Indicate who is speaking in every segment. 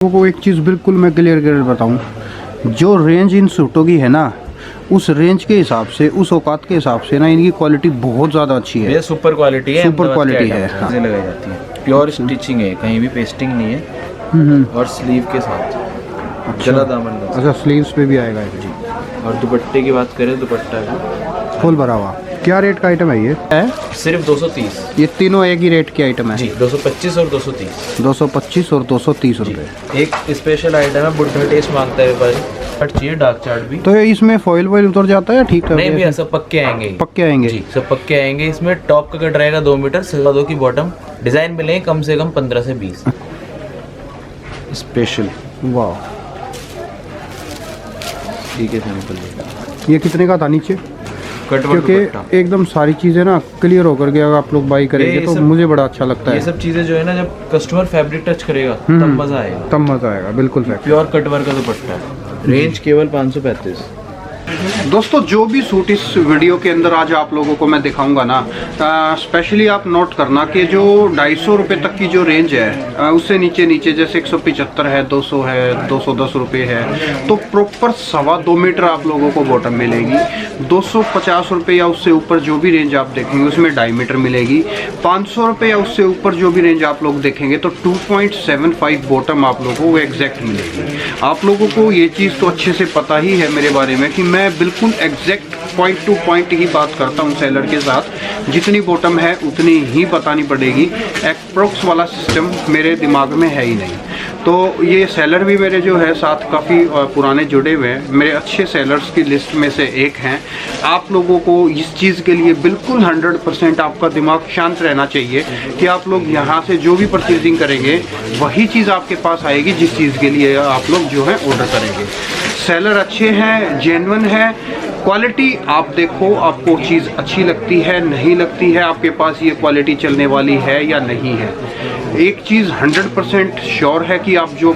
Speaker 1: को एक चीज़ बिल्कुल मैं क्लियर बताऊं, जो रेंज इन सूटों की है ना, उस रेंज के हिसाब से, उस औकात के हिसाब से ना, इनकी क्वालिटी बहुत ज़्यादा अच्छी है।
Speaker 2: ये सुपर क्वालिटी है,
Speaker 1: सुपर क्वालिटी है।
Speaker 2: हाँ। लगाई जाती है, प्योर स्टिचिंग है, कहीं भी पेस्टिंग नहीं है। और स्लीव के साथ गला दामन।
Speaker 1: अच्छा, स्लीव्स पे भी आएगा ये जी।
Speaker 2: और दुपट्टे की बात करें, दुपट्टा है
Speaker 1: फुल भरा हुआ। क्या रेट का आइटम है ये?
Speaker 2: सिर्फ 230।
Speaker 1: ये तीनों एक ही रेट के आइटम है
Speaker 2: जी, 225 और 230।
Speaker 1: 225 और 230 रुपये।
Speaker 2: एक स्पेशल आइटम है, बुढ़ा टेस्ट मांगता है व्यापारी, कट चाहिए डार्क चार्ट भी।
Speaker 1: तो इसमें फॉइल वॉइल उतर जाता है? ठीक है,
Speaker 2: नहीं भैया, सब पक्के आएंगे।
Speaker 1: पक्के आएंगे
Speaker 2: जी, सब पक्के आएंगे। इसमें टॉप का कट रहेगा 2 मीटर, 2.25 की बॉटम। डिजाइन मिलेंगे कम से कम 15 से 20 स्पेशल।
Speaker 1: वाह,
Speaker 2: ठीक है, सैंपल।
Speaker 1: ये कितने का था नीचे?
Speaker 2: क्योंकि
Speaker 1: एकदम सारी चीज़ें ना क्लियर होकर के अगर आप लोग बाई करेंगे तो मुझे बड़ा अच्छा लगता है।
Speaker 2: ये सब चीज़ें जो है ना, जब कस्टमर फैब्रिक टच करेगा तब मज़ा आएगा।
Speaker 1: तब मज़ा आएगा, बिल्कुल।
Speaker 2: प्योर कटवर्क का दुपट्टा है। रेंज केवल 535।
Speaker 1: दोस्तों, जो भी सूट इस वीडियो के अंदर आज आप लोगों को मैं दिखाऊंगा ना, स्पेशली आप नोट करना कि जो 250 रुपये तक की जो रेंज है, उससे नीचे जैसे 175 है, 200 है, 210 रुपये है, तो प्रॉपर 2.25 मीटर आप लोगों को बॉटम मिलेगी। 250 रुपये या उससे ऊपर जो भी रेंज आप देखेंगे उसमें 2.5 मीटर मिलेगी। 500 रुपये या उससे ऊपर जो भी रेंज आप लोग देखेंगे तो 2.75 बॉटम आप लोगों को एग्जैक्ट मिलेगी। आप लोगों को ये चीज़ तो अच्छे से पता ही है मेरे बारे में कि मैं बिल्कुल एग्जैक्ट पॉइंट टू पॉइंट ही बात करता हूँ सेलर के साथ। जितनी बॉटम है उतनी ही बतानी पड़ेगी। अप्रोक्स वाला सिस्टम मेरे दिमाग में है ही नहीं। तो ये सेलर भी मेरे जो है साथ काफ़ी पुराने जुड़े हुए हैं, मेरे अच्छे सेलर्स की लिस्ट में से एक हैं। आप लोगों को इस चीज़ के लिए बिल्कुल 100% आपका दिमाग शांत रहना चाहिए कि आप लोग यहाँ से जो भी परचेजिंग करेंगे वही चीज़ आपके पास आएगी जिस चीज़ के लिए आप लोग जो है ऑर्डर करेंगे। सेलर अच्छे हैं, जेन्युइन है। क्वालिटी आप देखो, आपको चीज़ अच्छी लगती है नहीं लगती है, आपके पास ये क्वालिटी चलने वाली है या नहीं है। एक चीज़ 100% श्योर है कि आप जो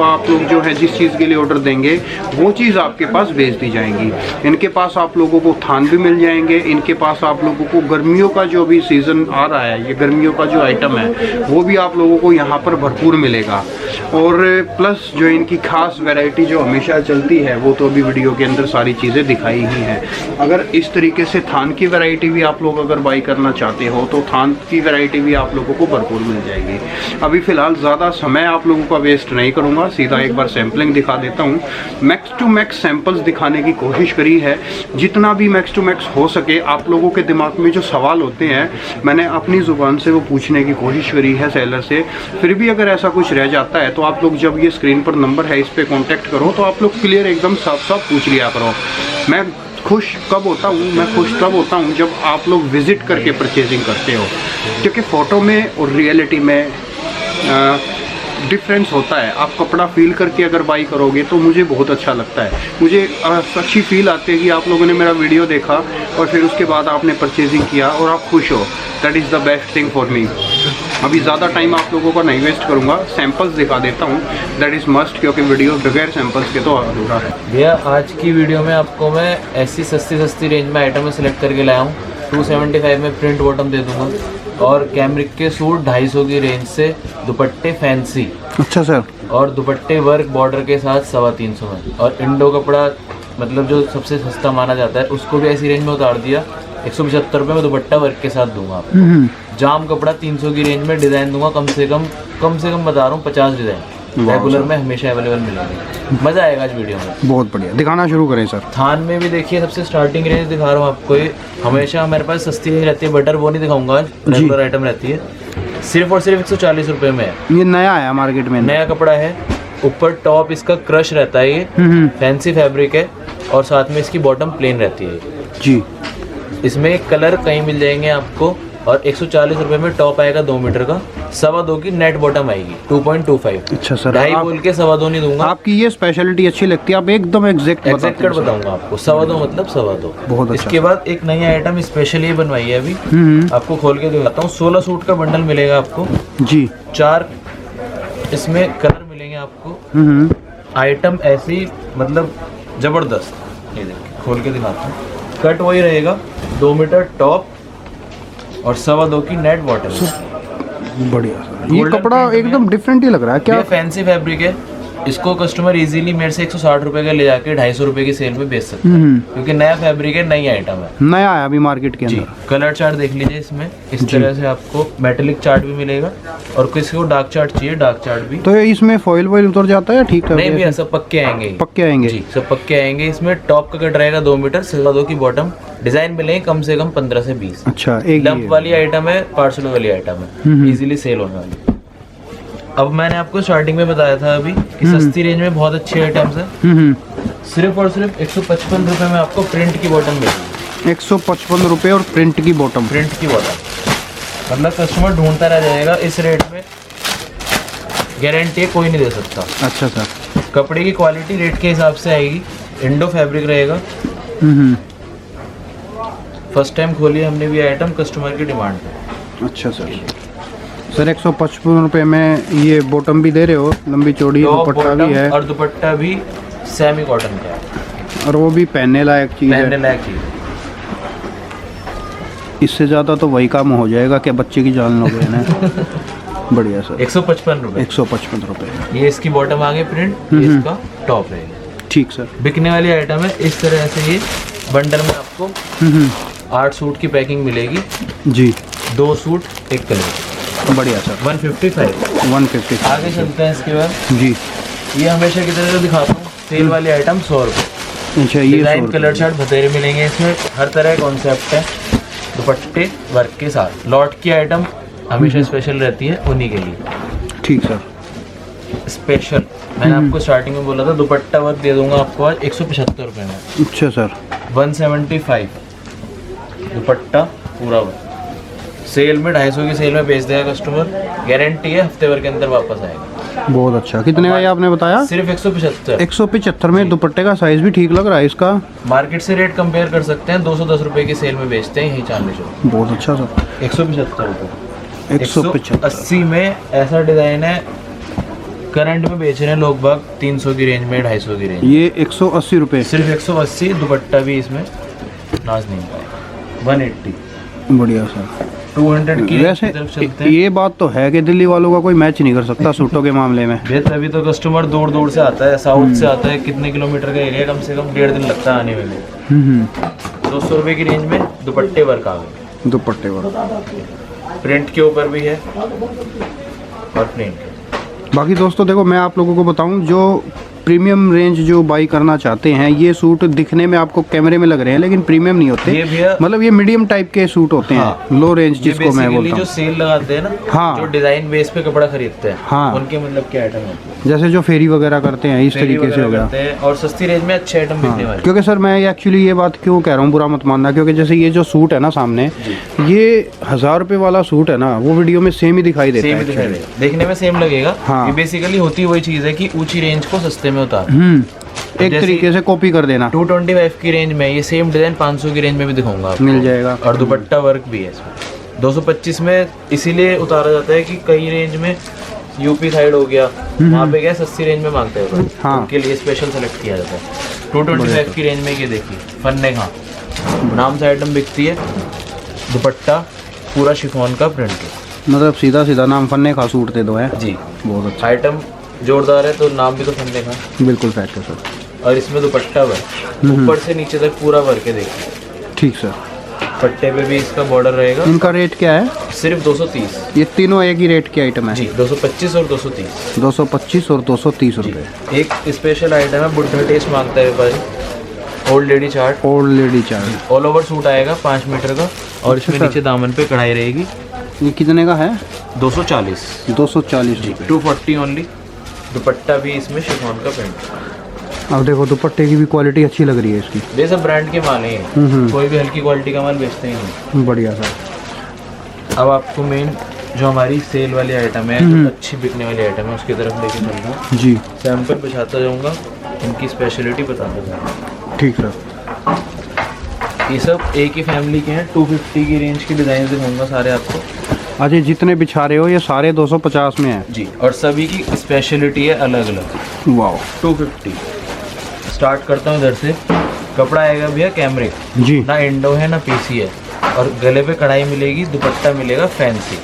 Speaker 1: आप लोग जो है जिस चीज़ के लिए ऑर्डर देंगे वो चीज़ आपके पास भेज दी जाएंगी। इनके पास आप लोगों को थान भी मिल जाएंगे। इनके पास आप लोगों को गर्मियों का जो भी सीज़न आ रहा है, ये गर्मियों का जो आइटम है वो भी आप लोगों को यहाँ पर भरपूर मिलेगा। और प्लस जो इनकी खास वैरायटी जो हमेशा चलती है वो तो अभी वीडियो के अंदर सारी चीज़ें दिखाई ही हैं। अगर इस तरीके से थान की वैरायटी भी आप लोग अगर बाई करना चाहते हो तो थान की वैरायटी भी आप लोगों को भरपूर मिल जाएगी। अभी फ़िलहाल ज़्यादा समय आप लोगों का वेस्ट नहीं करूँगा, सीधा एक बार सैम्पलिंग दिखा देता हूँ। मैक्स टू मैक्स सैम्पल्स दिखाने की कोशिश करी है, जितना भी मैक्स टू मैक्स हो सके। आप लोगों के दिमाग में जो सवाल होते हैं मैंने अपनी ज़ुबान से वो पूछने की कोशिश करी है सेलर से। फिर भी अगर ऐसा कुछ रह जाता है तो आप लोग जब ये स्क्रीन पर नंबर है इस पर कॉन्टैक्ट करो तो आप लोग क्लियर एकदम साफ साफ पूछ लिया करो। मैं खुश कब होता हूँ, मैं खुश तब होता हूँ जब आप लोग विज़िट करके परचेजिंग करते हो, क्योंकि फ़ोटो में और रियलिटी में डिफरेंस होता है। आप कपड़ा फील करके अगर बाई करोगे तो मुझे बहुत अच्छा लगता है। मुझे अच्छी फील आती है कि आप लोगों ने मेरा वीडियो देखा और फिर उसके बाद आपने परचेजिंग किया और आप खुश हो। That is the best thing for me. अभी ज़्यादा टाइम आप लोगों का नहीं वेस्ट करूँगा, सैंपल्स दिखा देता हूँ। दैट इज़ मस्ट, क्योंकि वीडियो बगैर सैंपल्स के तो अधूरा है।
Speaker 2: भैया, आज की वीडियो में आपको मैं ऐसी सस्ती रेंज में आइटम सेलेक्ट करके लाया हूँ। 275 में प्रिंट बॉटम दे दूँगा और कैमरिक के सूट 250 की रेंज से, दुपट्टे फैंसी। अच्छा सर। और दुपट्टे वर्क बॉर्डर के साथ 350 में। और इंडो कपड़ा मतलब जो सबसे सस्ता माना जाता है उसको भी ऐसी रेंज में उतार दिया। 175 रुपये में दुपट्टा वर्क के साथ दूंगा आपको। जाम कपड़ा 300 की रेंज में डिज़ाइन दूंगा, कम से कम बता रहा हूँ 50 डिज़ाइन रेगुलर में हमेशा अवेलेबल मिलेंगे। मज़ा आएगा आज वीडियो में।
Speaker 1: बहुत बढ़िया, दिखाना शुरू करें सर।
Speaker 2: थान में भी देखिए, सबसे स्टार्टिंग रेंज दिखा रहा हूँ आपको। ये हमेशा हमारे पास सस्ती रेंज रहती है, बटर वो नहीं दिखाऊंगा आज, रेगुलर आइटम रहती है। सिर्फ और सिर्फ 140 रुपये में है।
Speaker 1: ये नया है मार्केट में,
Speaker 2: नया कपड़ा है। ऊपर टॉप इसका क्रश रहता है, ये फैंसी फैब्रिक है और साथ में इसकी बॉटम प्लेन रहती है
Speaker 1: जी।
Speaker 2: इसमें कलर कहीं मिल जाएंगे आपको। और 140 रुपये में टॉप आएगा 2 मीटर का, 2.25 की नेट बॉटम आएगी 2.25।
Speaker 1: अच्छा सर,
Speaker 2: 2.5 बोल के 2.25 नहीं दूंगा।
Speaker 1: आपकी ये स्पेशलिटी अच्छी लगती है, आप एकदम एग्जैक्ट
Speaker 2: कट बताऊंगा आपको। 2.25 मतलब 2.25।
Speaker 1: बहुत अच्छा।
Speaker 2: इसके बाद एक नई आइटम स्पेशली बनवाई है अभी, आपको खोल के दिखाता हूँ। 16 सूट का बंडल मिलेगा आपको जी। 4 इसमें कलर मिलेंगे आपको। आइटम ऐसी मतलब जबरदस्त। ये देखिए, खोल के दिखाता हूँ। कट वही रहेगा, 2 मीटर टॉप और 2.25 की नेट बॉटम।
Speaker 1: बढ़िया सर, ये
Speaker 2: Golden
Speaker 1: कपड़ा
Speaker 2: print में
Speaker 1: एकदम डिफरेंट ही लग रहा है क्या?
Speaker 2: ये फैंसी फैब्रिक है, इसको कस्टमर इजीली मेरे से 160 रुपए का ले जाके 250 रुपए की सेल में बेच सकते हैं, क्योंकि नया फैब्रिक है, नई आइटम है।
Speaker 1: नया आया अभी मार्केट के
Speaker 2: जी,
Speaker 1: अंदर।
Speaker 2: कलर चार्ट देख लीजिए इसमें, इस तरह से आपको मेटेलिक चार्ट भी मिलेगा, और किसी को डार्क चार्ट चाहिए, डार्क चार्ट भी।
Speaker 1: तो इसमें फॉइल वॉइल उतर जाता है ठीक है?
Speaker 2: नहीं भैया, सब पक्के आएंगे,
Speaker 1: पक्के आएंगे
Speaker 2: जी सब पक्के आएंगे। इसमें टॉप का कट रहेगा 2 मीटर, 2.25 की बॉटम, डिजाइन मिलेंगे कम से कम 15 से 20।
Speaker 1: अच्छा, एक
Speaker 2: लंप वाली आइटम है, पार्सल वाली आइटम है, इजीली सेल होने वाली। अब मैंने आपको स्टार्टिंग में बताया था अभी कि सस्ती रेंज में बहुत अच्छी आइटम्स है। सिर्फ और सिर्फ 155 रुपए में आपको प्रिंट की बॉटम मिलेगी।
Speaker 1: 155 रुपये और प्रिंट की बॉटम।
Speaker 2: प्रिंट की बॉटम मतलब कस्टमर ढूंढता रह जाएगा, इस रेट में गारंटी है, कोई नहीं दे सकता।
Speaker 1: अच्छा सर।
Speaker 2: कपड़े की क्वालिटी रेट के हिसाब से आएगी, इंडो फैब्रिक रहेगा। फर्स्ट टाइम खोली हमने भी आइटम कस्टमर की डिमांड पे।
Speaker 1: अच्छा सर। सर 155 रुपये में ये बॉटम भी दे रहे हो, लंबी चौड़ी, दुपट्टा भी है,
Speaker 2: और दुपट्टा भी सेमी कॉटन का है,
Speaker 1: और वो भी पहनने लायक चीज़ है।
Speaker 2: पहनने लायक चीज।
Speaker 1: इससे ज़्यादा तो वही काम हो जाएगा कि बच्चे की जान लोगे ना। बढ़िया सर।
Speaker 2: 155 रुपए।
Speaker 1: 155 रुपये।
Speaker 2: ये इसकी बॉटम आगे प्रिंट, ये इसका टॉप रहेगा।
Speaker 1: ठीक सर।
Speaker 2: बिकने वाली आइटम है। इस तरह से ये बंडल में आपको 8 सूट की पैकिंग मिलेगी
Speaker 1: जी।
Speaker 2: 2 सूट 1 कलर।
Speaker 1: बढ़िया सर।
Speaker 2: 155।
Speaker 1: 150।
Speaker 2: आगे चलते हैं इसके बाद।
Speaker 1: जी।
Speaker 2: ये हमेशा की तरह दिखाता हूँ, सेल वाली आइटम 100 रुपये।
Speaker 1: अच्छा, ये
Speaker 2: डिजाइन कलर चार्ट बतेरे मिलेंगे इसमें, हर तरह का कॉन्सेप्ट है, दुपट्टे वर्क के साथ। लॉट की आइटम हमेशा स्पेशल रहती है उन्हीं के लिए।
Speaker 1: ठीक सर।
Speaker 2: स्पेशल मैंने आपको स्टार्टिंग में बोला था, दुपट्टा वर्क दे दूंगा आपको आज 175 रुपये में।
Speaker 1: अच्छा सर।
Speaker 2: 175 दुपट्टा पूरा वर्क। सेल में 250 की सेल में बेच देगा कस्टमर, गारंटी है हफ्ते भर के अंदर वापस आएगा।
Speaker 1: बहुत अच्छा। कितने का ये आपने बताया?
Speaker 2: सिर्फ 175।
Speaker 1: 175 में दुपट्टे का साइज भी ठीक लग रहा है इसका।
Speaker 2: मार्केट से रेट कंपेयर कर सकते हैं, 210 रुपए की सेल में बेचते हैं यही चांदनी चौक।
Speaker 1: बहुत अच्छा सर।
Speaker 2: 175 रुपये।
Speaker 1: 175।
Speaker 2: 180 में ऐसा डिजाइन है, करंट में बेच रहे हैं लोग बाग 300 की रेंज में, 250 की रेंज।
Speaker 1: ये 180 रुपये।
Speaker 2: सिर्फ 180। दुपट्टा भी इसमें नाज नहीं पाएगा। 180।
Speaker 1: बढ़िया सर।
Speaker 2: 200 की
Speaker 1: वैसे
Speaker 2: तरफ चलते हैं।
Speaker 1: ये बात तो है कि दिल्ली वालों का कोई मैच नहीं कर सकता सूटों के मामले में।
Speaker 2: भैया तभी तो कस्टमर दूर दूर से आता है, साउथ से आता है, कितने किलोमीटर का एरिया, कम से कम 1.5 दिन लगता है आने में। 200 रुपये की रेंज में दुपट्टे वर्क आ गए।
Speaker 1: दुपट्टे वाला
Speaker 2: प्रिंट के ऊपर भी है और प्रिंट।
Speaker 1: बाकी दोस्तों देखो, मैं आप लोगों को बताऊं, जो प्रीमियम रेंज जो बाई करना चाहते हैं, ये सूट दिखने में आपको कैमरे में लग रहे हैं लेकिन प्रीमियम नहीं होते।
Speaker 2: ये भैया
Speaker 1: मतलब ये मीडियम टाइप के सूट होते हैं।
Speaker 2: हाँ।
Speaker 1: लो रेंज जिसको मैं बोलता
Speaker 2: जो
Speaker 1: हूँ।
Speaker 2: सेल लगाते हैं ना,
Speaker 1: हाँ।
Speaker 2: जो डिजाइन बेस पे कपड़ा खरीदते हैं,
Speaker 1: हाँ।
Speaker 2: उनके मतलब के आइटम होते हैं।
Speaker 1: जैसे जो फेरी वगैरह करते हैं, इस तरीके से हो गया।
Speaker 2: करते हैं और सस्ती रेंज में अच्छे आइटम बिकने वाले।
Speaker 1: क्योंकि सर मैं एक्चुअली ये बात क्यों कह रहा हूँ, बुरा मत मानना, क्योंकि जैसे ये जो सूट है ना सामने, ये 1000 रुपये वाला सूट है ना, वो वीडियो में सेम ही दिखाई देता
Speaker 2: सेम
Speaker 1: है।
Speaker 2: दिखाई देगा, देखने में सेम लगेगा।
Speaker 1: हाँ।
Speaker 2: ये बेसिकली होती वही चीज है कि ऊंची रेंज को सस्ते में उतार।
Speaker 1: एक तरीके से कॉपी कर देना।
Speaker 2: 225 की रेंज में ये सेम डिजाइन 500 की रेंज में भी दिखाऊंगा आपको।
Speaker 1: मिल जाएगा।
Speaker 2: और दुपट्टा वर्क भी है इसमें। 225 में इसीलिए उतारा जाता है कि कई रेंज में यूपी साइड हो गया, वहाँ पे क्या सस्ती रेंज में मांगते हैं,
Speaker 1: हाँ।
Speaker 2: उनके लिए स्पेशल सेलेक्ट किया जाता है। 225 की रेंज में ये देखिए फन्ने खां नाम से आइटम बिकती है। दुपट्टा पूरा शिफॉन का प्रिंट है,
Speaker 1: मतलब सीधा सीधा नाम फन्ने का सूट दे दो है
Speaker 2: जी।
Speaker 1: बहुत अच्छा।
Speaker 2: आइटम जोरदार है तो नाम भी तो फन्ने खां।
Speaker 1: बिल्कुल फैक्ट है सर।
Speaker 2: और इसमें दुपट्टा वर्क ऊपर से नीचे तक पूरा वर्क है, देखिए।
Speaker 1: ठीक सर।
Speaker 2: पट्टे पे भी इसका बॉर्डर रहेगा।
Speaker 1: इनका रेट क्या है?
Speaker 2: सिर्फ 230।
Speaker 1: ये तीनों एक ही रेट के आइटम है
Speaker 2: जी, 225 और 230।
Speaker 1: 225 और 230 रुपये।
Speaker 2: एक स्पेशल आइटम है, बुढ़ा टेस्ट मांगता है व्यापारी, old lady chart.
Speaker 1: Old lady chart
Speaker 2: all over suit आएगा 5 मीटर का, और इसमें नीचे दामन पे कढ़ाई रहेगी।
Speaker 1: ये कितने का है?
Speaker 2: 240।
Speaker 1: 240 रुपये।
Speaker 2: 240 ओनली। दुपट्टा भी इसमें शिफॉन का प्रिंट।
Speaker 1: अब देखो दुपट्टे की भी क्वालिटी अच्छी लग रही है इसकी।
Speaker 2: ये सब ब्रांड के माल हैं, कोई भी हल्की क्वालिटी का माल बेचते ही नहीं।
Speaker 1: बढ़िया सर।
Speaker 2: अब आपको मेन जो हमारी सेल वाली आइटम है, जो अच्छी बिकने वाली आइटम है, उसकी तरफ लेके चलता हूँ
Speaker 1: जी।
Speaker 2: सैंपल बिछाता जाऊँगा, इनकी स्पेशलिटी बताता जाऊँगा।
Speaker 1: ठीक सर।
Speaker 2: ये सब एक ही फैमिली के हैं। 250 की रेंज के डिज़ाइन दिखाऊंगा सारे आपको।
Speaker 1: अच्छा, जितने बिछा रहे हो ये सारे 250 में है
Speaker 2: जी, और सभी की स्पेशलिटी है अलग अलग।
Speaker 1: वाह।
Speaker 2: 250 स्टार्ट करता हूँ इधर से। कपड़ा आएगा भैया कैमरिक,
Speaker 1: जी।
Speaker 2: ना इंडो है ना पीसी है, और गले पे कढ़ाई मिलेगी, दुपट्टा मिलेगा फैंसी।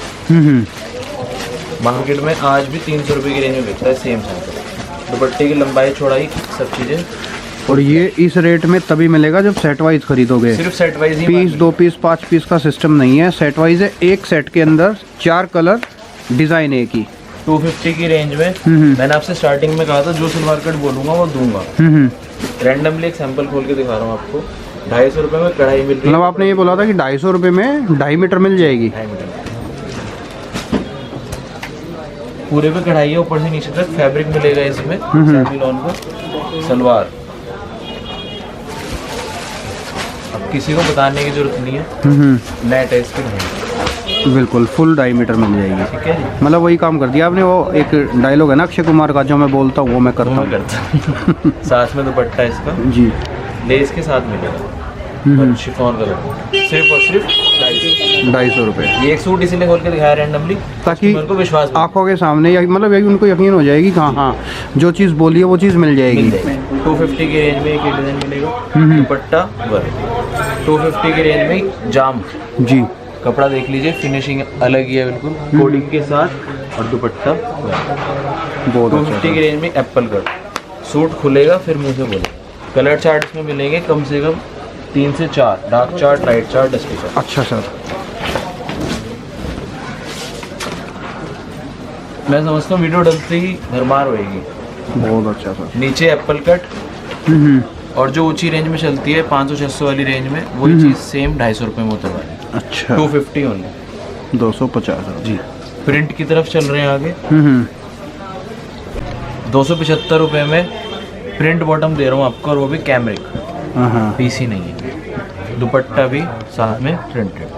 Speaker 2: मार्केट में आज भी 300 रुपये की रेंज में बिकता है सेम सैंपल। दुपट्टे की लंबाई चौड़ाई सब चीज़ें।
Speaker 1: और ये इस रेट में तभी मिलेगा जब सेट वाइज खरीदोगे।
Speaker 2: सिर्फ सेट वाइज ही
Speaker 1: पीस, 2 पीस, 5 पीस का सिस्टम नहीं है, सेट वाइज है। एक सेट के अंदर 4 कलर, डिजाइन एक ही।
Speaker 2: 250 की रेंज में मैंने आपसे स्टार्टिंग में कहा था जो सलवार कट बोलूंगा वो दूंगा। रैंडमली एक सैंपल खोल के दिखा रहा हूँ आपको। 250 रुपये में कढ़ाई मिल रही है।
Speaker 1: मतलब आपने ये बोला था कि 250 रुपये में 2.5 मीटर मिल जाएगी।
Speaker 2: 2.5 मीटर पूरे पे कढ़ाई है, ऊपर से नीचे तक फैब्रिक मिलेगा इसमें। सेमी लॉन का सलवार, अब किसी को बताने की जरूरत नहीं है, नेट है इसके।
Speaker 1: बिल्कुल फुल 2.5 मीटर मिल जाएगी।
Speaker 2: ठीक है जी।
Speaker 1: मतलब वही काम कर दिया आपने। वो एक डायलॉग है ना अक्षय कुमार का, जो मैं बोलता हूँ वो मैं करता हूँ।
Speaker 2: साथ में दुपट्टा इसका
Speaker 1: जी,
Speaker 2: लेस के साथ मिलेगा और शिफॉन का दुपट्टा। सिर्फ और सिर्फ
Speaker 1: 250 रुपये।
Speaker 2: ये एक सूट इसीलिए खोल के दिखाया रैंडमली
Speaker 1: ताकि
Speaker 2: मेरे को विश्वास
Speaker 1: आंखों के सामने या मतलब यही उनको यकीन हो जाएगी कि हाँ जो चीज़ बोली है वो चीज़ मिल जाएगी।
Speaker 2: 250 की रेंज में एक डिज़ाइन मिलेगा, दुपट्टा वर्क। 250 की रेंज में जाम
Speaker 1: जी,
Speaker 2: कपड़ा देख लीजिए, फिनिशिंग अलग ही है बिल्कुल, कोडिंग के साथ और दुपट्टा वर्क।
Speaker 1: बहुत
Speaker 2: 250 की रेंज में एप्पल कट सूट खुलेगा फिर मुँह से बोले। कलर चार्ट इसमें मिलेंगे कम से कम 3 से 4, dark chart, light chart, dusty chart.
Speaker 1: अच्छा सर,
Speaker 2: मैं समझता हूँ वीडियो डलते ही भरमार होएगी।
Speaker 1: बहुत अच्छा सर।
Speaker 2: नीचे एप्पल कट और जो ऊंची रेंज में चलती है 500-600 वाली रेंज में वही चीज़ सेम 250 रुपये में उतर वाली।
Speaker 1: अच्छा,
Speaker 2: 250 ओनली।
Speaker 1: 250
Speaker 2: जी, प्रिंट की तरफ चल रहे हैं आगे। 275 रुपये में प्रिंट बॉटम दे रहा हूँ आपको, और वो भी कैमरिक,
Speaker 1: हाँ।
Speaker 2: पीसी नहीं है। दुपट्टा भी साथ में प्रिंटेड।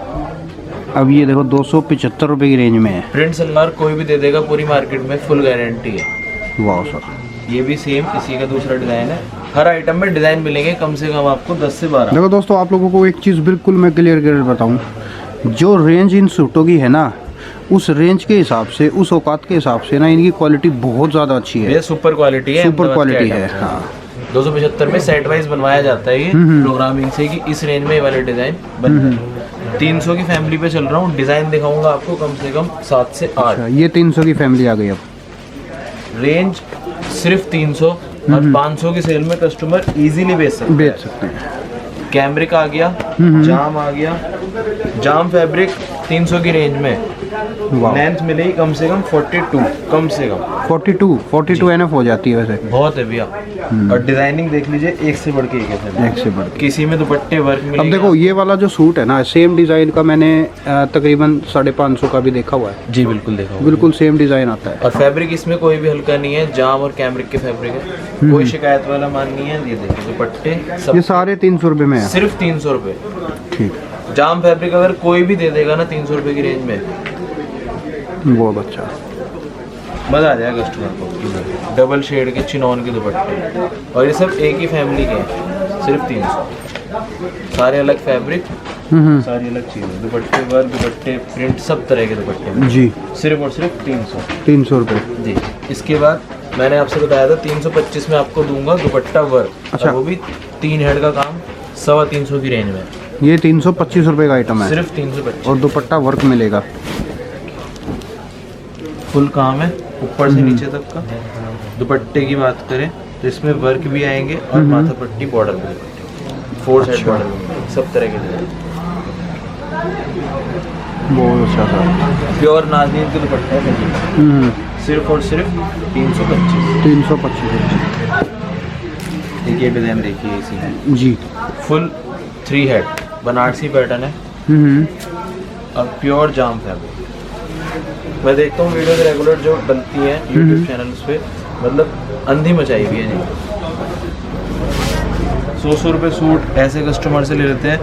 Speaker 1: अब ये देखो 275 रुपये की रेंज में है।
Speaker 2: प्रिंट सलवार कोई भी दे देगा पूरी मार्केट में, फुल गारंटी है।
Speaker 1: वाह सर।
Speaker 2: ये भी सेम इसी का दूसरा डिज़ाइन है। हर आइटम में डिज़ाइन मिलेंगे कम से कम आपको 10 से 12।
Speaker 1: देखो दोस्तों, आप लोगों को एक चीज़ बिल्कुल मैं क्लियर बताऊं, जो रेंज इन सूटों की है ना, उस रेंज के हिसाब से, उस औकात के हिसाब से ना, इनकी क्वालिटी बहुत ज़्यादा अच्छी है।
Speaker 2: ये सुपर क्वालिटी है,
Speaker 1: सुपर क्वालिटी है। हाँ,
Speaker 2: 275 में सेट वाइज बनवाया जाता है ये प्रोग्रामिंग से कि इस रेंज में ये वाले डिज़ाइन बन जाए। 300 की फैमिली पे चल रहा हूँ, डिज़ाइन दिखाऊंगा आपको कम से कम 7 से 8।
Speaker 1: अच्छा, ये 300 की फैमिली आ गई। अब
Speaker 2: रेंज सिर्फ 300 और 500 की सेल में कस्टमर इजीली बेच सकते हैं। कैमरिक आ गया, जाम आ गया, जाम फैब्रिक 300 की रेंज में। लेंथ मिलेगी कम से कम 42, कम से कम
Speaker 1: 42 एनएफ हो जाती है वैसे।
Speaker 2: बहुत है भैया। और डिजाइनिंग देख लीजिए, एक से बढ़ के एक है,
Speaker 1: एक से बढ़ के।
Speaker 2: किसी में दुपट्टे वर्क मिलेगा।
Speaker 1: अब देखो ये वाला जो सूट है ना, सेम डिज़ाइन का मैंने तकरीबन 550 का भी देखा हुआ है।
Speaker 2: जी बिल्कुल देखा हुआ।
Speaker 1: बिल्कुल सेम डिज़ाइन आता है।
Speaker 2: और फैब्रिक इसमें कोई भी हल्का नहीं है, जाम और कैमरिक के फैब्रिक है, कोई शिकायत वाला माल नहीं है। ये देखिए दुपट्टे सब
Speaker 1: ये सारे 300 रुपये में है।
Speaker 2: सिर्फ 300 रुपये।
Speaker 1: ठीक,
Speaker 2: जाम फैब्रिक अगर कोई भी दे देगा ना 300 रुपये की रेंज में,
Speaker 1: बहुत अच्छा।
Speaker 2: मज़ा आ जाएगा कस्टमर को। डबल शेड के चिनॉन के दुपट्टे, और ये सब एक ही फैमिली के हैं, सिर्फ 300। सारे अलग फैब्रिक, सारी अलग चीज़ें, दुपट्टे वर्क, दुपट्टे प्रिंट, सब तरह के दुपट्टे
Speaker 1: जी,
Speaker 2: सिर्फ और सिर्फ
Speaker 1: 300 रुपये।
Speaker 2: जी। इसके बाद मैंने आपसे बताया था 325 में आपको दूंगा दुपट्टा वर्क।
Speaker 1: अच्छा।
Speaker 2: वो भी 3 हेड का काम 325 की रेंज में।
Speaker 1: ये 325 रुपये का आइटम है,
Speaker 2: सिर्फ 325।
Speaker 1: और दुपट्टा वर्क मिलेगा।
Speaker 2: फुल काम है ऊपर से नीचे तक का। दुपट्टे की बात करें तो इसमें वर्क भी आएंगे और माथा पट्टी बॉर्डर भी, 4 साइड बॉर्डर भी, सब तरह के डिजाइन।
Speaker 1: बहुत अच्छा था।
Speaker 2: प्योर नाज़नीन के दुपट्टे हैं, सिर्फ और सिर्फ 325।
Speaker 1: 325।
Speaker 2: देखिए डिजाइन देखिए इसी में
Speaker 1: जी,
Speaker 2: फुल 3 हेड बनारसी पैटर्न है। अब प्योर जाम फैब्रिक। मैं देखता हूँ वीडियोस रेगुलर जो बनती हैं यूट्यूब चैनल्स पे, मतलब अंधी मचाई हुई है जी। 100 रुपये सूट ऐसे कस्टमर से ले लेते हैं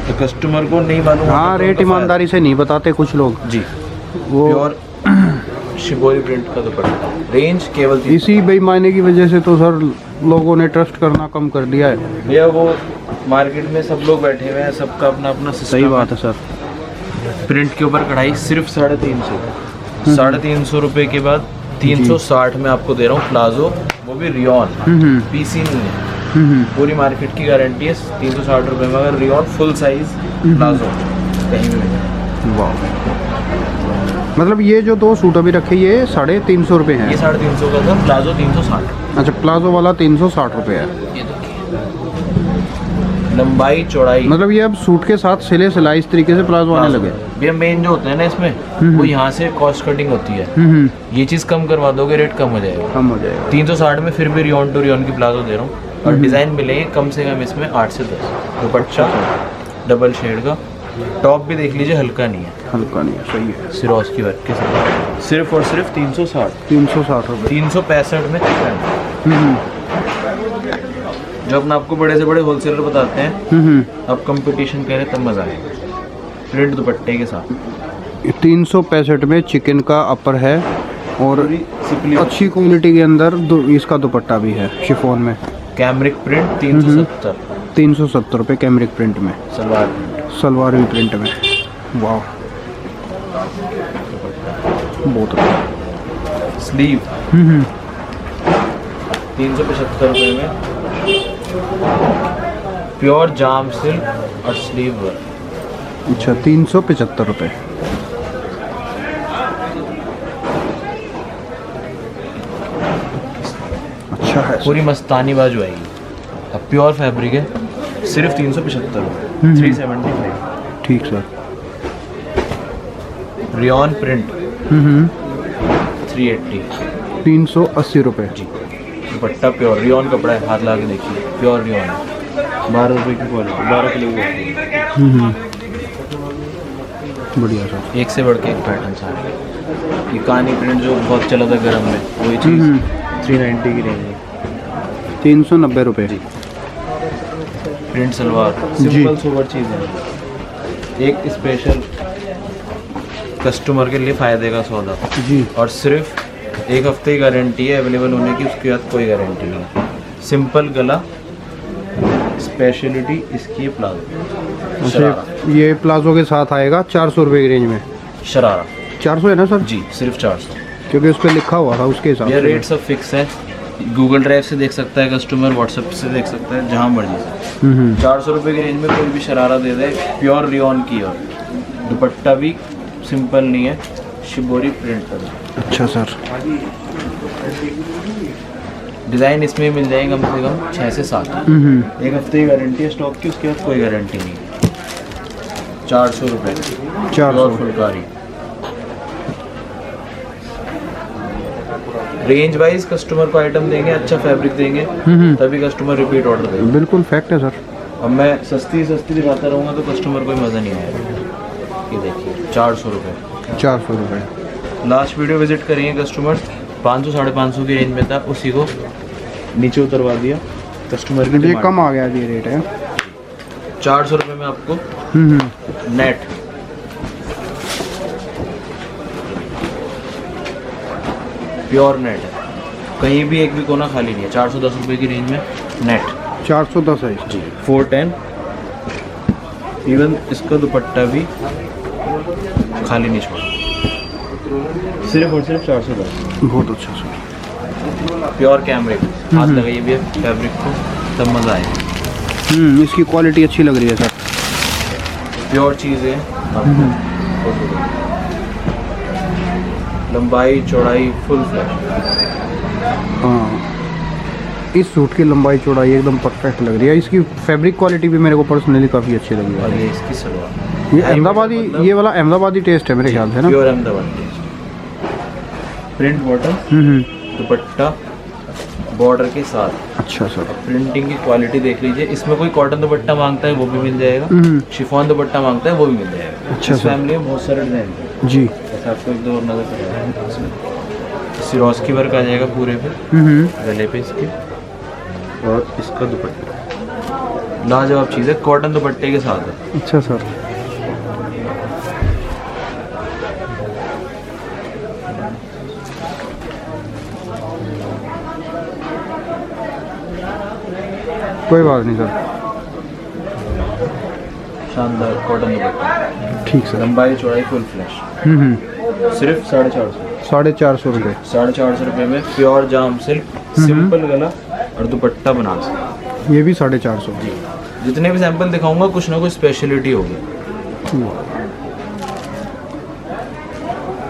Speaker 2: तो कस्टमर को नहीं मालूम।
Speaker 1: हाँ, रेट ईमानदारी से नहीं बताते कुछ लोग
Speaker 2: जी।
Speaker 1: वो।
Speaker 2: प्योर शिबोरी प्रिंट का दुपट्टा, रेंज केवल 300।
Speaker 1: इसी बेईमानी की वजह से तो सर लोगों ने ट्रस्ट करना कम कर दिया है।
Speaker 2: भैया वो मार्केट में सब लोग बैठे हुए हैं, सबका अपना अपना सिस्टम।
Speaker 1: सही बात है सर।
Speaker 2: प्रिंट के ऊपर कढ़ाई सिर्फ 350। 350 रुपये के बाद 360 में आपको दे रहा हूँ प्लाजो, वो भी रियॉन, पीसी नहीं है। पूरी मार्केट की गारंटी है 360 रुपये में। अगर रियॉन फुल साइज प्लाजो कहीं भी मिले।
Speaker 1: वाह, मतलब ये जो दो सूट अभी रखे ये 350 रुपये हैं।
Speaker 2: ये 350 का था, प्लाजो 360।
Speaker 1: अच्छा, प्लाजो वाला 360 रुपये है।
Speaker 2: ये देखिए लंबाई चौड़ाई,
Speaker 1: मतलब ये अब सूट के साथ सिले सिलाई इस तरीके से प्लाजो आने लगे।
Speaker 2: भैया मेन जो होता है ना इसमें, वो यहाँ से कॉस्ट कटिंग होती है। ये चीज़ कम करवा दोगे रेट कम हो जाएगा।
Speaker 1: कम हो जाएगा।
Speaker 2: 360 में फिर भी रियोन टू रियोन की प्लाजो दे रहा हूँ, और डिज़ाइन मिलेंगे कम से कम इसमें 8 से 10। दुपट्टा डबल शेड का, टॉप भी देख लीजिए हल्का नहीं है,
Speaker 1: हल्का नहीं है, सही है।
Speaker 2: सिरोस की वर्क के साथ सिर्फ और सिर्फ 360
Speaker 1: रुपये।
Speaker 2: 365 में चिकन। जो अपना आपको बड़े से बड़े होलसेलर बताते हैं, अब कंपटीशन करें तब मज़ा आएगा। प्रिंट दुपट्टे के साथ
Speaker 1: 365 में चिकन का अपर है और अच्छी क्वालिटी के अंदर इसका दुपट्टा भी है शिफॉन में।
Speaker 2: कैमरिक प्रिंट 370
Speaker 1: रुपये कैमरिक प्रिंट में। सलवार भी प्रिंट में। वाह, बहुत अच्छा।
Speaker 2: स्लीव 375 रुपये में, प्योर जाम सिल्क और स्लीव वर्क।
Speaker 1: अच्छा, 375 रुपये। अच्छा है,
Speaker 2: पूरी मस्तानी बाजू आएगी। अब प्योर फैब्रिक है, सिर्फ 375 रुपये, 375।
Speaker 1: ठीक सर।
Speaker 2: Rayon print 380।
Speaker 1: 380 रुपये।
Speaker 2: जी, दुपट्टा प्योर रियॉन कपड़ा है, हाथ ला के देखिए, प्योर रियॉन है। 12 रुपये की क्वालिटी, 12 किलो की क्वालिटी।
Speaker 1: बढ़िया सर।
Speaker 2: एक से बढ़ के एक पैटर्न सारे। ये कानी प्रिंट जो बहुत चला था गर्म में, वही चीज़ 390 की रेंज है।
Speaker 1: 390 रुपये।
Speaker 2: प्रिंट सलवार, सिंपल सोबर चीज़ है। एक स्पेशल कस्टमर के लिए फ़ायदे का सौदा
Speaker 1: जी।
Speaker 2: और सिर्फ एक हफ्ते की गारंटी है अवेलेबल होने की, उसके बाद कोई गारंटी नहीं है। सिंपल गला, स्पेशलिटी इसकी है प्लाजो। शरारा,
Speaker 1: ये प्लाजो के साथ आएगा 400 रुपये की रेंज में।
Speaker 2: शरारा
Speaker 1: 400 है ना सर?
Speaker 2: जी, सिर्फ 400,
Speaker 1: क्योंकि उस पर लिखा हुआ था उसके हिसाब
Speaker 2: ये
Speaker 1: से।
Speaker 2: रेट सब फिक्स है। गूगल ड्राइव से देख सकता है कस्टमर, व्हाट्सएप से देख सकता है, जहाँ मर्जी से। 400 रुपये की रेंज में कोई भी शरारा दे दे, प्योर रियॉन की। और दुपट्टा भी सिंपल नहीं है, शिबोरी प्रिंट पर।
Speaker 1: अच्छा सर।
Speaker 2: डिज़ाइन इसमें मिल जाएंगे कम से कम 6 से 7। एक हफ्ते की गारंटी है स्टॉक की, उसके बाद कोई गारंटी नहीं। 400 रुपये
Speaker 1: 400
Speaker 2: फुलकारी। रेंज वाइज कस्टमर को आइटम देंगे, अच्छा फैब्रिक देंगे, तभी कस्टमर रिपीट ऑर्डर देंगे।
Speaker 1: बिल्कुल फैक्ट है सर।
Speaker 2: अब मैं सस्ती दिखाता रहूँगा तो कस्टमर को मज़ा नहीं आएगा। ये देखिए 400 रुपये।
Speaker 1: 400 रुपये।
Speaker 2: लास्ट वीडियो विजिट करेंगे कस्टमर, 500 550 की रेंज में था, उसी को नीचे उतरवा दिया कस्टमर की
Speaker 1: ये
Speaker 2: डिमांड।
Speaker 1: कम आ गया ये रेट है।
Speaker 2: 400 रुपये में आपको नेट प्योर नेट है, कहीं भी एक भी कोना खाली नहीं है। 410 रुपये की रेंज में नेट
Speaker 1: 410 है
Speaker 2: जी, 410। इवन इसका दुपट्टा भी खाली नहीं छोड़ा, सिर्फ और सिर्फ 410।
Speaker 1: बहुत अच्छा सर।
Speaker 2: प्योर कैमरिक, हाथ लगाइए भी फैब्रिक को, तब मज़ा आएगा।
Speaker 1: इसकी क्वालिटी अच्छी लग रही है सर।
Speaker 2: प्योर चीज़ है। लंबाई चौड़ाई फुल फ्लैश।
Speaker 1: हाँ, इस सूट की लंबाई चौड़ाई एकदम परफेक्ट लग रही है। इसकी फैब्रिक क्वालिटी भी मेरे को पर्सनली काफ़ी अच्छी लगी
Speaker 2: और
Speaker 1: है।
Speaker 2: ये इसकी सलवार,
Speaker 1: ये अहमदाबादी, ये वाला अहमदाबादी टेस्ट है मेरे ख्याल से ना।
Speaker 2: Pure Ahmedabad taste. Print bottom, dupatta border के साथ।
Speaker 1: अच्छा सर।
Speaker 2: प्रिंटिंग की क्वालिटी देख लीजिए, इसमें कोई कॉटन दुपट्टा मांगता है वो भी मिल जाएगा, शिफॉन दुपट्टा मांगता है वो भी मिल जाएगा।
Speaker 1: अच्छा
Speaker 2: इस
Speaker 1: सर।
Speaker 2: फैमिली में बहुत सारे डिजाइन है।
Speaker 1: जी।
Speaker 2: ऐसा आपको एक दो और नजर पड़ेगा। सिरोस की वर्क आ जाएगा पूरे पे, गले पे इसके, और इसका दुपट्टा लाजवाब चीज़ है, कॉटन दुपट्टे के साथ है।
Speaker 1: अच्छा सर। कोई बात नहीं सर।
Speaker 2: शानदार कॉटन दुपट्टा,
Speaker 1: ठीक सर।
Speaker 2: लंबाई चौड़ाई फुल फ्लैश। सिर्फ 450।
Speaker 1: 450 रुपये।
Speaker 2: 450 रुपये में प्योर जाम सिल्क, सिंपल गला और दुपट्टा बनारसी।
Speaker 1: ये भी 450।
Speaker 2: जी, जितने भी सैंपल दिखाऊंगा कुछ ना कुछ स्पेशलिटी होगी।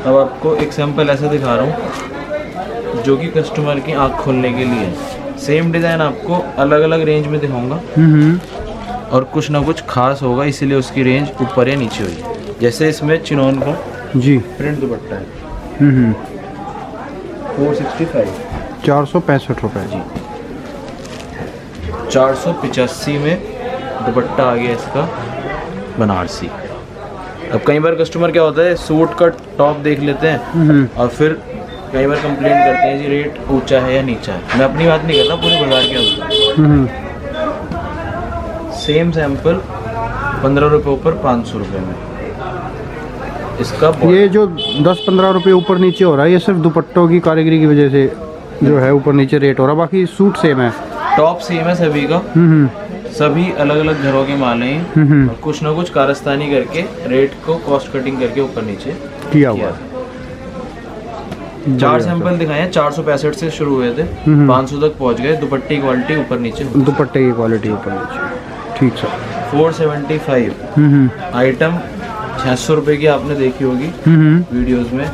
Speaker 2: अब आपको एक सैंपल ऐसा दिखा रहा हूँ जो कि कस्टमर की आँख खोलने के लिए है। सेम डिज़ाइन आपको अलग अलग रेंज में दिखाऊंगा और कुछ ना कुछ खास होगा, इसीलिए उसकी रेंज ऊपर या नीचे हुई। जैसे इसमें चिनोन का
Speaker 1: जी
Speaker 2: प्रिंट दुपट्टा है 465
Speaker 1: 465 रुपये
Speaker 2: जी। 485 में दुपट्टा आ गया इसका बनारसी। अब कई बार कस्टमर क्या होता है, सूट का टॉप देख लेते हैं और फिर कई बार कंप्लेंट करते हैं जी रेट ऊंचा है या नीचा है। मैं अपनी बात नहीं कर रहा, पूरे बाजार के होता है। सेम सैंपल 15 रुपये ऊपर 500 रुपये में इसका
Speaker 1: ये जो 10-15 रुपये ऊपर नीचे हो रहा है, ये सिर्फ दुपट्टों की कारीगरी की वजह से जो है ऊपर नीचे रेट हो रहा है, बाकी सूट सेम है।
Speaker 2: टॉप सेम है सभी का, सभी अलग अलग घरों के माल हैं और कुछ ना कुछ कारस्तानी करके रेट को कॉस्ट कटिंग करके ऊपर नीचे
Speaker 1: किया हुआ है।
Speaker 2: 4 सैंपल दिखाए हैं, 465 से शुरू हुए थे 500 तक पहुंच गए। दुपट्टे की क्वालिटी ऊपर नीचे होती है।
Speaker 1: दुपट्टे की क्वालिटी ऊपर नीचे, ठीक सर।
Speaker 2: 475 आइटम 600 रुपये की आपने देखी होगी वीडियोस में।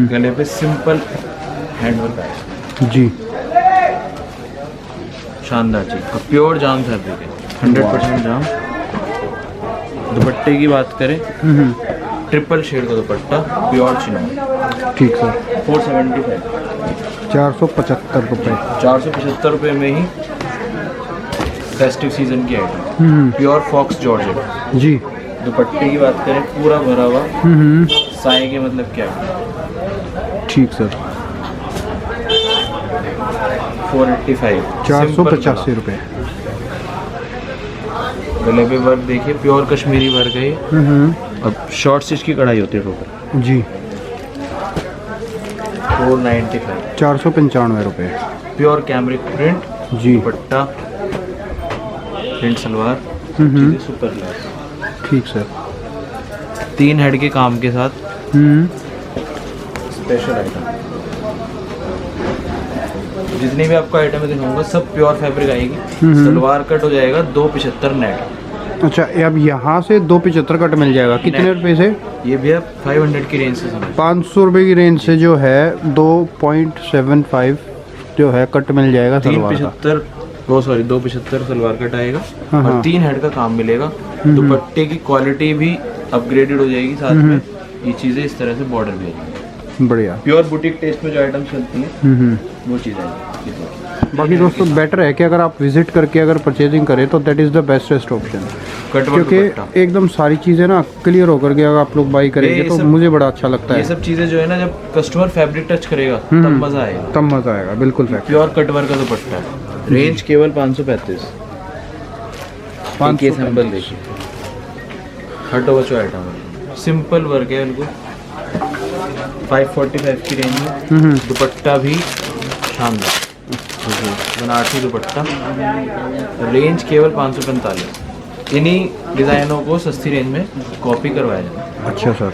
Speaker 2: गले पे सिंपल हैंडवर्क है
Speaker 1: जी,
Speaker 2: शानदार चीज। और प्योर जाम फैब्रिक है, 100% जाम। दुपट्टे की बात करें ट्रिपल शेड का दुपट्टा प्योर चिनोन,
Speaker 1: ठीक सर।
Speaker 2: 475
Speaker 1: 475 रुपये
Speaker 2: 475 रुपये में ही फेस्टिव सीजन की आइटम प्योर फॉक्स जॉर्जेट
Speaker 1: जी।
Speaker 2: दुपट्टे की बात करें पूरा भरा हुआ साए के मतलब क्या है,
Speaker 1: ठीक सर।
Speaker 2: 485
Speaker 1: 485 रुपये।
Speaker 2: गले पे वर्क देखिए, प्योर कश्मीरी वर्क है ये। अब शॉर्ट स्टिच की कढ़ाई होती है टोटल
Speaker 1: जी।
Speaker 2: 495
Speaker 1: 495 रुपये
Speaker 2: प्योर कैमरिक प्रिंट
Speaker 1: जी।
Speaker 2: दुपट्टा प्रिंट सलवार चीज़ें सुपर क्लास,
Speaker 1: ठीक सर।
Speaker 2: 3 हेड के काम के साथ स्पेशल आइटम। जितनी भी आपको आइटम दिखाऊंगा सब प्योर फैब्रिक आएगी। सलवार कट हो जाएगा 275 नेट।
Speaker 1: अच्छा, अब यहाँ से 275 कट मिल जाएगा। कितने रुपए से?
Speaker 2: ये भी आप 500 की रेंज से समझ,
Speaker 1: 500 रुपये की रेंज से जो है 2.75 जो है कट मिल जाएगा सलवार का।
Speaker 2: 275 सलवार कट आएगा
Speaker 1: हाँ,
Speaker 2: और
Speaker 1: हाँ।
Speaker 2: 3 हेड का काम मिलेगा। दुपट्टे की क्वालिटी भी अपग्रेडेड हो जाएगी साथ में। ये चीज़ें इस तरह से बॉर्डर भी आएगी।
Speaker 1: बढ़िया।
Speaker 2: प्योर बुटीक टेस्ट में जो आइटम चलती हैं वो चीज़ आएगी।
Speaker 1: बाकी दोस्तों बेटर है कि अगर आप विजिट करके अगर परचेजिंग करें तो that is the bestest option, क्योंकि एकदम सारी चीज़ें ना क्लियर होकर के अगर आप लोग बाई करेंगे तो मुझे बड़ा अच्छा लगता है।
Speaker 2: ये सब चीज़ें जो है ना, जब कस्टमर फैब्रिक टच करेगा तब मज़ा आएगा,
Speaker 1: तब मज़ा आएगा। बिल्कुल फैक्ट।
Speaker 2: प्योर कटवर का दुपट्टा है, रेंज केवल 535। 500 सैंपल देखिए, हटो बचो आइटम है, सिंपल वर्क है बिल्कुल। 545 की रेंज में दुपट्टा भी शानदार बनारसी दुपट्टा, रेंज केवल 545। इन्हीं डिज़ाइनों को सस्ती रेंज में कॉपी करवाया जाता है।
Speaker 1: अच्छा सर।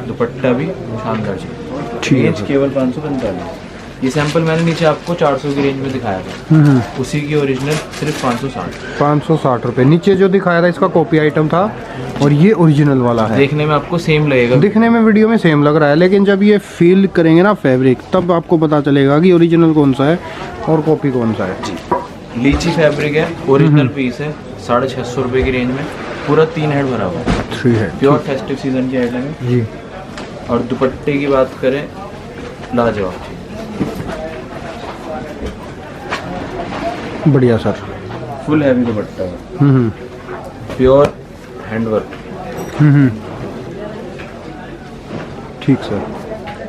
Speaker 2: दुपट्टा भी शानदार चाहिए,
Speaker 1: ठीक है
Speaker 2: रेंज
Speaker 1: सर।
Speaker 2: केवल 545। ये सैंपल मैंने नीचे आपको 400 की रेंज में दिखाया था, उसी की ओरिजिनल सिर्फ 560।
Speaker 1: 560 रुपये। नीचे जो दिखाया था इसका कॉपी आइटम था और ये ओरिजिनल वाला है।
Speaker 2: देखने में आपको सेम लगेगा,
Speaker 1: दिखने में वीडियो में सेम लग रहा है, लेकिन जब ये फील करेंगे ना फैब्रिक तब आपको पता चलेगा कि ओरिजिनल कौन सा है और कॉपी कौन सा है।
Speaker 2: जी। लीची फैब्रिक है, ओरिजिनल पीस है, 650 रुपये की रेंज में, पूरा 3 हेड भरा हुआ है,
Speaker 1: 3 है,
Speaker 2: प्योर फेस्टिव सीजन की आइटम है
Speaker 1: जी।
Speaker 2: और दुपट्टे की बात करें लाजवाब,
Speaker 1: बढ़िया सर।
Speaker 2: फुल हैवी दुपट्टा है, प्योर हैंडवर्क।
Speaker 1: ठीक सर।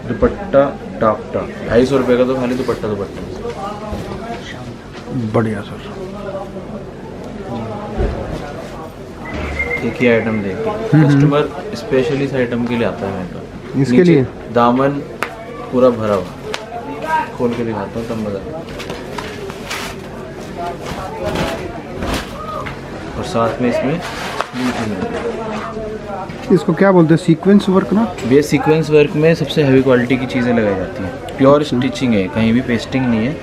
Speaker 2: दुपट्टा टापटा 250 रुपये का, तो खाली दुपट्टा
Speaker 1: बढ़िया सर।
Speaker 2: एक ही आइटम देखिए, कस्टमर स्पेशली इस आइटम के लिए आता है मेरे पास।
Speaker 1: इसके
Speaker 2: नीचे
Speaker 1: लिए
Speaker 2: दामन पूरा भरा हुआ, खोल के दिखाता हूँ तब मजा आएगा। और साथ में इसमें
Speaker 1: इसको क्या बोलते हैं, सीक्वेंस वर्क ना?
Speaker 2: ये सीक्वेंस वर्क में सबसे हैवी क्वालिटी की चीज़ें लगाई जाती हैं। प्योर स्टिचिंग है, कहीं भी पेस्टिंग नहीं है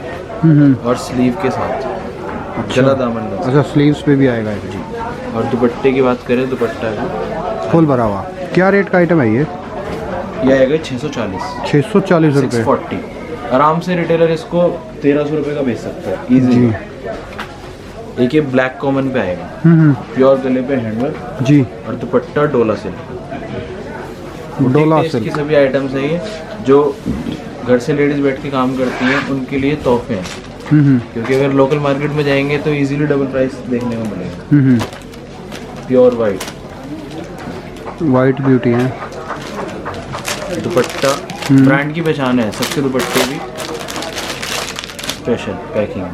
Speaker 2: और स्लीव के साथ गला दामन का।
Speaker 1: अच्छा, स्लीव्स पे भी आएगा जी।
Speaker 2: और दुपट्टे की बात करें, दुपट्टा भी
Speaker 1: फुल भरा हुआ। क्या रेट का आइटम है ये?
Speaker 2: आएगा 640,
Speaker 1: 640 रुपये।
Speaker 2: 640। आराम से रिटेलर इसको 1300 रुपये का बेच सकता है इजीली। एक ये ब्लैक कॉमन पे आएगा, प्योर गले पे हैंडवर्क
Speaker 1: जी।
Speaker 2: और दुपट्टा डोला सिल्क।
Speaker 1: डोला
Speaker 2: इसकी
Speaker 1: सिल्क।
Speaker 2: सभी आइटम्स है ये, जो घर से लेडीज बैठ के काम करती हैं उनके लिए तोहफे हैं। क्योंकि अगर लोकल मार्केट में जाएंगे तो इजीली डबल प्राइस देखने को मिलेगा। प्योर वाइट,
Speaker 1: वाइट ब्यूटी है।
Speaker 2: दुपट्टा ब्रांड की पहचान है, सबके दुपट्टे भी स्पेशल पैकिंग में।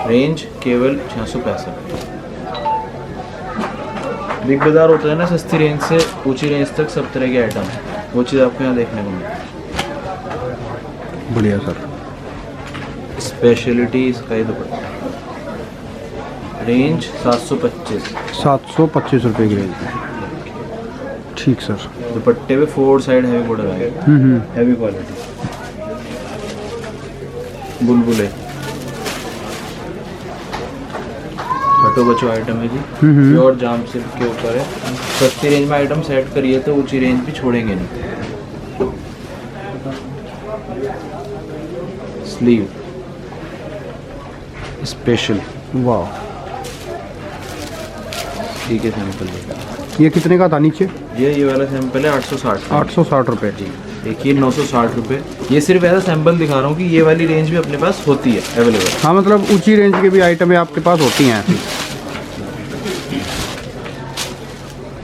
Speaker 2: रेंज केवल 665। बिग बाजार होता है ना, सस्ती रेंज से ऊंची रेंज तक सब तरह के आइटम है, वो चीज़ आपको यहाँ देखने को मिलेगी।
Speaker 1: बढ़िया सर।
Speaker 2: स्पेशलिटी इसका ही दुपट्टा, रेंज 725।
Speaker 1: 725 रुपये की रेंज है। ठीक सर।
Speaker 2: दुपट्टे पे 4 साइड हैवी बॉर्डर आएगा, हैवी क्वालिटी। बुलबुले छोटो बच्चों आइटम है जी, प्योर जाम सिल्क के ऊपर है। सस्ती रेंज में आइटम सेट करिए तो ऊंची रेंज भी छोड़ेंगे नहीं। स्लीव स्पेशल,
Speaker 1: वाह।
Speaker 2: ठीक है, सैंपल
Speaker 1: ये कितने का था नीचे?
Speaker 2: ये वाला सैंपल है 860।
Speaker 1: 860 रुपये
Speaker 2: जी। देखिए 960 रुपये। ये सिर्फ ऐसा सैंपल दिखा रहा हूँ कि ये वाली रेंज भी अपने पास होती है अवेलेबल।
Speaker 1: हाँ, मतलब ऊंची रेंज के भी आइटमें आपके पास होती हैं।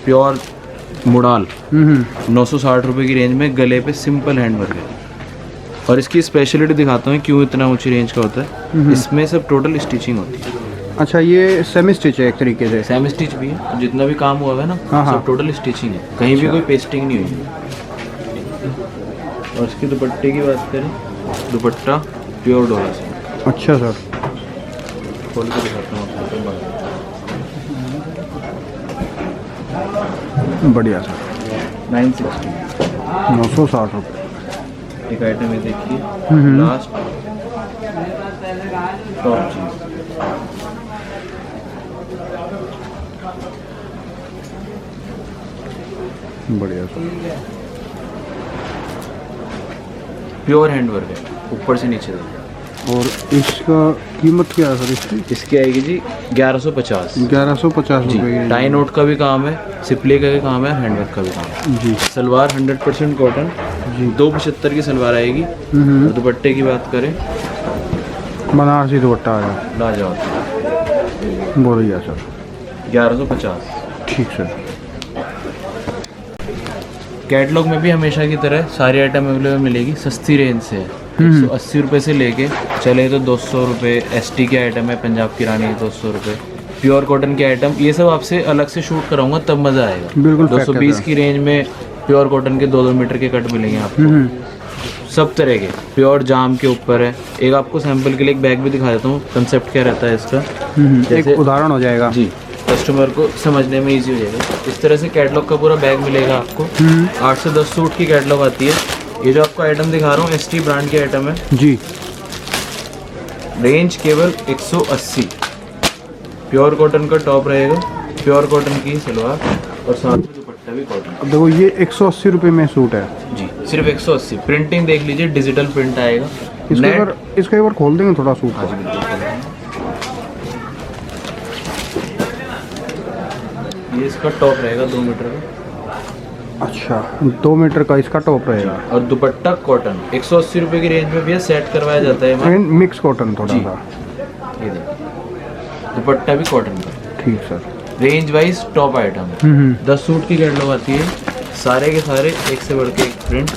Speaker 2: प्योर मुडाल 960 रुपये की रेंज में गले पे सिंपल हैंडवर्क है। और इसकी स्पेशलिटी दिखाता हूँ क्यों इतना ऊंची रेंज का होता है। इसमें सब टोटल स्टिचिंग होती है।
Speaker 1: अच्छा, ये सेमी स्टिच है एक तरीके से?
Speaker 2: सेमी स्टिच भी है, जितना भी काम हुआ है ना सब टोटल स्टिचिंग है, कहीं भी कोई पेस्टिंग नहीं हुई है। और इसके दुपट्टे की बात करें, दुपट्टा प्योर डोला से।
Speaker 1: अच्छा सर।
Speaker 2: खोल के दिखाता हूँ आपको।
Speaker 1: बढ़िया सर।
Speaker 2: 960,
Speaker 1: 960 रुपये।
Speaker 2: एक आइटम ये देखिए, लास्ट टॉप चीज,
Speaker 1: बढ़िया सर।
Speaker 2: प्योर हैंडवर्क है ऊपर से नीचे तक।
Speaker 1: और इसका कीमत क्या है सर
Speaker 2: इसकी आएगी जी 1150।
Speaker 1: 1150
Speaker 2: जी।
Speaker 1: रुपये।
Speaker 2: टाई नोट का भी काम है, सिपले का भी काम है, हैंडवर्क का भी काम है
Speaker 1: जी।
Speaker 2: सलवार 100% कॉटन
Speaker 1: जी।
Speaker 2: 275 की सलवार आएगी। और दुपट्टे की बात करें,
Speaker 1: बनारसी दुपट्टा आया।
Speaker 2: लाजवाब।
Speaker 1: बढ़िया सर।
Speaker 2: 1150।
Speaker 1: ठीक सर।
Speaker 2: कैटलॉग में भी हमेशा की तरह सारी आइटम अवेलेबल मिलेगी, सस्ती रेंज से। 180 रुपये से लेके चले तो 200 रुपये। ST के आइटम है, पंजाब की रानी 200 रुपये। प्योर कॉटन के आइटम, ये सब आपसे अलग से शूट कराऊंगा तब मज़ा आएगा।
Speaker 1: बिल्कुल।
Speaker 2: 220 की रेंज में प्योर कॉटन के 2-2 मीटर के कट मिलेंगे आपको, सब तरह के। प्योर जाम के ऊपर है। एक आपको सैंपल के लिए एक बैग भी दिखा देता हूँ, कंसेप्ट क्या रहता है इसका,
Speaker 1: एक उदाहरण हो जाएगा
Speaker 2: जी, कस्टमर को समझने में इजी हो जाएगा। इस तरह से कैटलॉग का पूरा बैग मिलेगा आपको। 8 से 10 सूट की कैटलॉग आती है। ये जो आपको आइटम दिखा रहा हूँ ST ब्रांड की आइटम है
Speaker 1: जी।
Speaker 2: रेंज केवल 180। प्योर कॉटन का टॉप रहेगा, प्योर कॉटन की सलवार और साथ में दुपट्टा भी कॉटन।
Speaker 1: अब देखो ये 180 रुपये में सूट है
Speaker 2: जी, सिर्फ 180। प्रिंटिंग देख लीजिए, डिजिटल प्रिंट आएगा।
Speaker 1: इसका एक बार खोल देंगे थोड़ा सूट
Speaker 2: हाँ
Speaker 1: को।
Speaker 2: जी, बिल्कुल। ये इसका टॉप रहेगा 2 मीटर का।
Speaker 1: अच्छा, 2 मीटर का इसका टॉप रहेगा।
Speaker 2: और दुपट्टा कॉटन 180 रुपये की रेंज में भी सेट करवाया जाता है हमारे।
Speaker 1: मिक्स कॉटन थोड़ा
Speaker 2: जी।
Speaker 1: सा।
Speaker 2: ये देखिए, दुपट्टा भी कॉटन का।
Speaker 1: ठीक sir.
Speaker 2: Range wise top item है। 10 सूट की कैटलॉग आती है, सारे के सारे एक से बढ़ के एक प्रिंट।